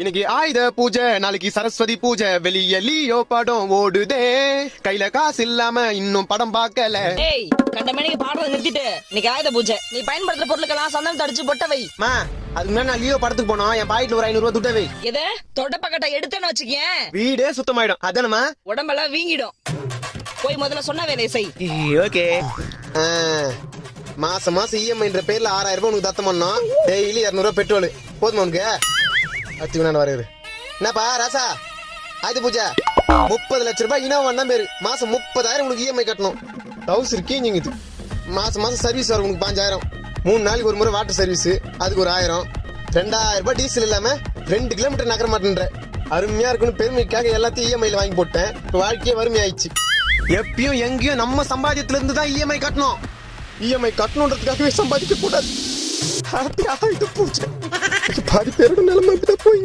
இன்னைக்கு ஆயுத பூஜை, நாளைக்கு சரஸ்வதி பூஜை, வெளிய லியோ படம் ஓடுதே, கையில காசு இல்லாம இன்னும் படம் பார்க்கல. ஏய், கண்டமேனிக்கு பாடுறத நிறுத்திட்டு இன்னைக்கு ஆயுத பூஜை, நீ பயன்படுத்துற பொருளுக்கெல்லாம் சந்தனம் தடிச்சு பொட்ட வை. மா, அதுக்கு முன்னாடி நான் லியோ படத்துக்கு போனோம், என் பாக்கெட்ல ஒரு 500 ரூபாய் துட்ட வை. எது தொட பக்கட்ட எடுத்தேன்னு வச்சுக்கேன், வீடே சுத்தமாயிடும். அதானமா? உடம்பெல்லாம் வீங்கிடும். போய் முதல்ல சொன்ன வேலையை செய். ஓகே. மாசம் மாசம் இஎம்ஐன்ற பேர்ல 6000 ரூபாய் உனக்கு தத்தம் பண்ணோம். டெய்லி 200 ரூபாய் பெட்ரோல் போதுமா உனக்கு? அத்தி வரையுது. என்னப்பா ராசா, ஆயுத பூஜை 30 லட்சம் ரூபாய் இனோவா தான் பேரு. மாசம் 30,000 உனக்கு இஎம்ஐ கட்டணும். ஹவுஸ் இருக்கீங்க. மாசம் மாசம் சர்வீஸ் வரும் உனக்கு 5,000. 3 நாளைக்கு ஒரு முறை வாட்டர் சர்வீஸ், அதுக்கு ஒரு 1000. 2000 ரூபாய் டீசல் இல்லாம 2 கிலோமீட்டர் நகர மாட்டேன்ற. அருமையா இருக்குன்னு பெருமைக்காக எல்லாத்தையும் இஎம்ஐல வாங்கி போட்டேன். வாழ்க்கையே வறுமையாயிடுச்சு. எப்பயும் எங்கேயும் நம்ம சம்பாதியத்துல இருந்து தான் இஎம்ஐ கட்டணும். இஎம்ஐ கட்டணுன்றதுக்காகவே சம்பாதிக்க கூடாது. ஹாப்பி ஆயிட்டு பூஜை. பாதி பேரோட நிலைமை போய்